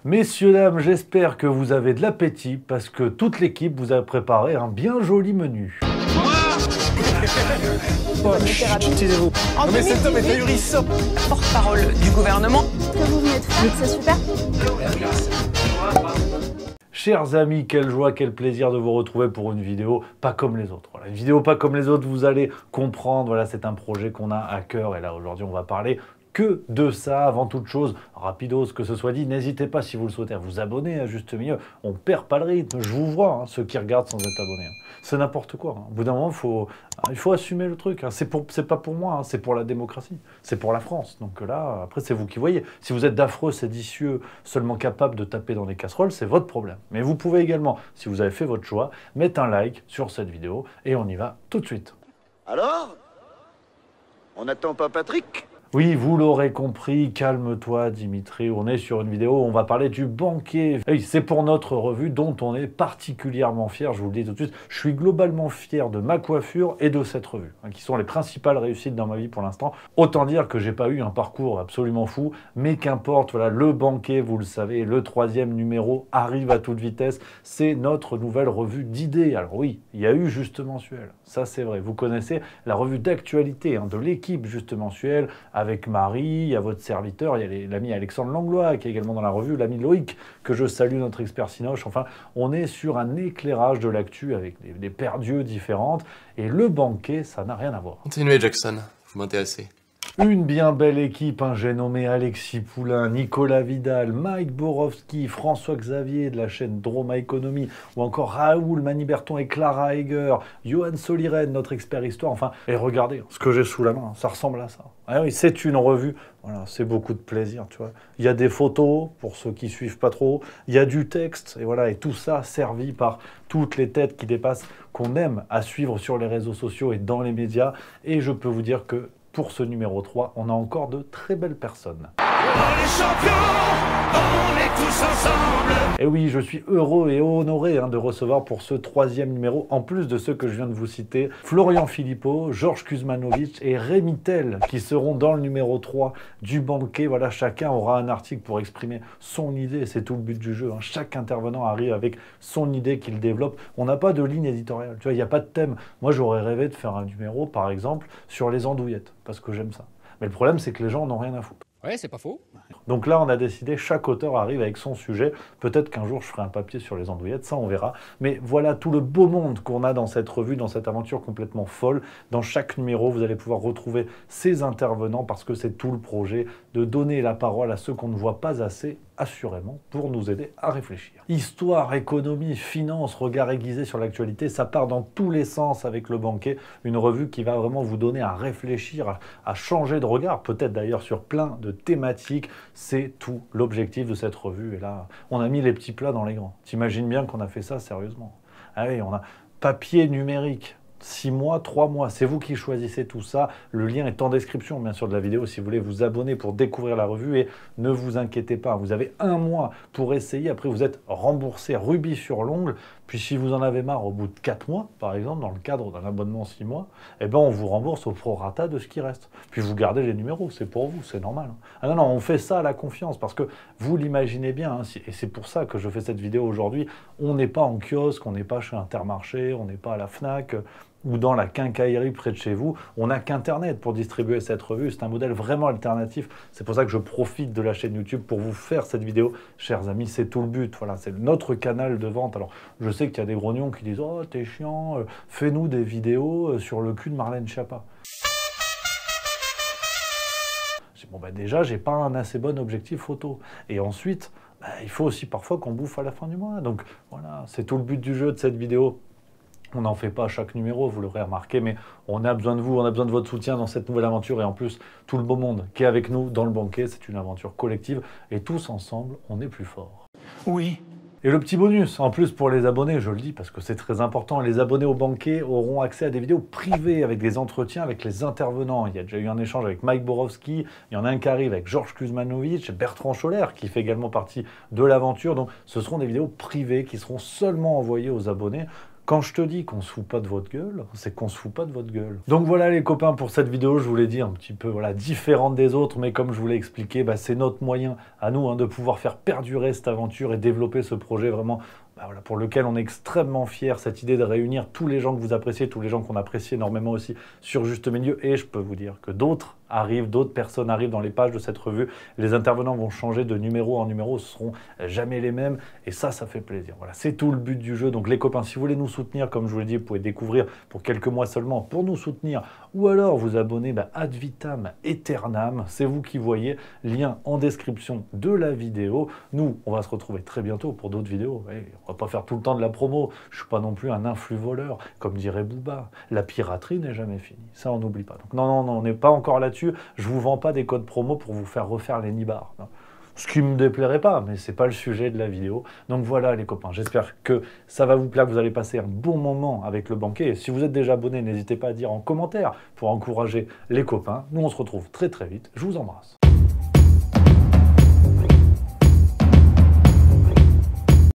Messieurs, dames, j'espère que vous avez de l'appétit parce que toute l'équipe vous a préparé un bien joli menu. Taisez-vous. Mais cet homme est ahurissant. Porte-parole du gouvernement. Ce que vous venez de faire, c'est super. Chers amis, quelle joie, quel plaisir de vous retrouver pour une vidéo pas comme les autres. Voilà, une vidéo pas comme les autres, vous allez comprendre, voilà, c'est un projet qu'on a à cœur et là aujourd'hui on va parler que de ça. Avant toute chose, rapidos, que ce soit dit, n'hésitez pas si vous le souhaitez à vous abonner à Juste Milieu. On perd pas le rythme, je vous vois, hein, ceux qui regardent sans être abonnés. Hein. C'est n'importe quoi. Hein. Au bout d'un moment, il faut assumer le truc. Hein. C'est pas pour moi, hein, c'est pour la démocratie, c'est pour la France. Donc là, après, c'est vous qui voyez. Si vous êtes d'affreux, séditieux, seulement capable de taper dans les casseroles, c'est votre problème. Mais vous pouvez également, si vous avez fait votre choix, mettre un like sur cette vidéo et on y va tout de suite. Alors? On n'attend pas Patrick? Oui, vous l'aurez compris, calme-toi Dimitri, on est sur une vidéo où on va parler du banquet. Et c'est pour notre revue dont on est particulièrement fier, je vous le dis tout de suite. Je suis globalement fier de ma coiffure et de cette revue, hein, qui sont les principales réussites dans ma vie pour l'instant. Autant dire que j'ai pas eu un parcours absolument fou, mais qu'importe, voilà, le banquet, vous le savez, le 3e numéro arrive à toute vitesse. C'est notre nouvelle revue d'idées. Alors oui, il y a eu Juste Mensuel, ça c'est vrai. Vous connaissez la revue d'actualité hein, de l'équipe Juste Mensuel, avec Marie, il y a votre serviteur, il y a l'ami Alexandre Langlois qui est également dans la revue, l'ami Loïc, que je salue, notre expert Cinoche. Enfin, on est sur un éclairage de l'actu avec des paires d'yeux différentes. Et le banquet, ça n'a rien à voir. Continuez, Jackson, vous m'intéressez. Une bien belle équipe, hein. J'ai nommé Alexis Poulain, Nicolas Vidal, Mike Borowski, François Xavier de la chaîne Droma Economy, ou encore Raoul Maniberton et Clara Heger, Johan Soliren, notre expert histoire, enfin, et regardez ce que j'ai sous la main, ça ressemble à ça. Ah oui, c'est une revue, voilà, c'est beaucoup de plaisir, tu vois. Il y a des photos, pour ceux qui suivent pas trop, il y a du texte, et voilà, et tout ça servi par toutes les têtes qui dépassent, qu'on aime à suivre sur les réseaux sociaux et dans les médias, et je peux vous dire que pour ce numéro 3, on a encore de très belles personnes. On est champions, on est tous ensemble. Et oui, je suis heureux et honoré de recevoir pour ce 3e numéro, en plus de ceux que je viens de vous citer, Florian Philippot, Georges Kuzmanovic et Rémi Tell, qui seront dans le numéro 3 du banquet. Voilà, chacun aura un article pour exprimer son idée, c'est tout le but du jeu. Hein. Chaque intervenant arrive avec son idée qu'il développe. On n'a pas de ligne éditoriale, tu vois, il n'y a pas de thème. Moi, j'aurais rêvé de faire un numéro, par exemple, sur les andouillettes, parce que j'aime ça. Mais le problème, c'est que les gens n'ont rien à foutre. Ouais, c'est pas faux. Donc là, on a décidé, chaque auteur arrive avec son sujet. Peut-être qu'un jour, je ferai un papier sur les andouillettes, ça, on verra. Mais voilà tout le beau monde qu'on a dans cette revue, dans cette aventure complètement folle. Dans chaque numéro, vous allez pouvoir retrouver ces intervenants parce que c'est tout le projet de donner la parole à ceux qu'on ne voit pas assez, assurément, pour nous aider à réfléchir. Histoire, économie, finance, regard aiguisé sur l'actualité, ça part dans tous les sens avec le banquet. Une revue qui va vraiment vous donner à réfléchir, à changer de regard, peut-être d'ailleurs sur plein de thématiques. C'est tout l'objectif de cette revue. Et là, on a mis les petits plats dans les grands. T'imagines bien qu'on a fait ça sérieusement. Ah oui, on a papier numérique. 6 mois, 3 mois, c'est vous qui choisissez tout ça. Le lien est en description, bien sûr, de la vidéo si vous voulez vous abonner pour découvrir la revue. Et ne vous inquiétez pas, vous avez 1 mois pour essayer. Après, vous êtes remboursé rubis sur l'ongle. Puis si vous en avez marre au bout de 4 mois, par exemple, dans le cadre d'un abonnement 6 mois, eh ben on vous rembourse au prorata de ce qui reste. Puis vous gardez les numéros, c'est pour vous, c'est normal. Ah non, non, on fait ça à la confiance parce que vous l'imaginez bien, hein, et c'est pour ça que je fais cette vidéo aujourd'hui. On n'est pas en kiosque, on n'est pas chez Intermarché, on n'est pas à la Fnac, ou dans la quincaillerie près de chez vous, on n'a qu'Internet pour distribuer cette revue. C'est un modèle vraiment alternatif. C'est pour ça que je profite de la chaîne YouTube pour vous faire cette vidéo. Chers amis, c'est tout le but. Voilà, c'est notre canal de vente. Alors, je sais qu'il y a des grognons qui disent « Oh, t'es chiant, fais-nous des vidéos sur le cul de Marlène Schiappa. » Bon, bah déjà, j'ai pas un assez bon objectif photo. Et ensuite, bah, il faut aussi parfois qu'on bouffe à la fin du mois. Donc, voilà, c'est tout le but du jeu de cette vidéo. On n'en fait pas à chaque numéro, vous l'aurez remarqué, mais on a besoin de vous, on a besoin de votre soutien dans cette nouvelle aventure. Et en plus, tout le beau monde qui est avec nous dans le banquet, c'est une aventure collective. Et tous ensemble, on est plus forts. Oui. Et le petit bonus, en plus pour les abonnés, je le dis parce que c'est très important, les abonnés au banquet auront accès à des vidéos privées avec des entretiens avec les intervenants. Il y a déjà eu un échange avec Mike Borowski, il y en a un qui arrive avec Georges Kuzmanovic, Bertrand Scholler qui fait également partie de l'aventure. Donc ce seront des vidéos privées qui seront seulement envoyées aux abonnés. Quand je te dis qu'on se fout pas de votre gueule, c'est qu'on se fout pas de votre gueule. Donc voilà les copains, pour cette vidéo, je vous l'ai dit, un petit peu voilà, différente des autres, mais comme je vous l'ai expliqué, c'est notre moyen à nous de pouvoir faire perdurer cette aventure et développer ce projet vraiment voilà, pour lequel on est extrêmement fiers, cette idée de réunir tous les gens que vous appréciez, tous les gens qu'on apprécie énormément aussi sur Juste Milieu. Et je peux vous dire que d'autres personnes arrivent dans les pages de cette revue. Les intervenants vont changer de numéro en numéro, ce seront jamais les mêmes. Et ça fait plaisir. Voilà, c'est tout le but du jeu. Donc les copains, si vous voulez nous soutenir, comme je vous l'ai dit, vous pouvez découvrir pour quelques mois seulement pour nous soutenir. Ou alors vous abonner ad vitam aeternam. C'est vous qui voyez. Lien en description de la vidéo. Nous, on va se retrouver très bientôt pour d'autres vidéos. Et on va pas faire tout le temps de la promo. Je suis pas non plus un influx voleur, comme dirait Booba. La piraterie n'est jamais finie. Ça, on n'oublie pas. Donc non, on n'est pas encore là-dessus. Je vous vends pas des codes promo pour vous faire refaire les nibards. Non. Ce qui me déplairait pas, mais c'est pas le sujet de la vidéo. Donc voilà les copains, j'espère que ça va vous plaire, que vous allez passer un bon moment avec le banquet. Et si vous êtes déjà abonné, n'hésitez pas à dire en commentaire pour encourager les copains. Nous on se retrouve très vite. Je vous embrasse.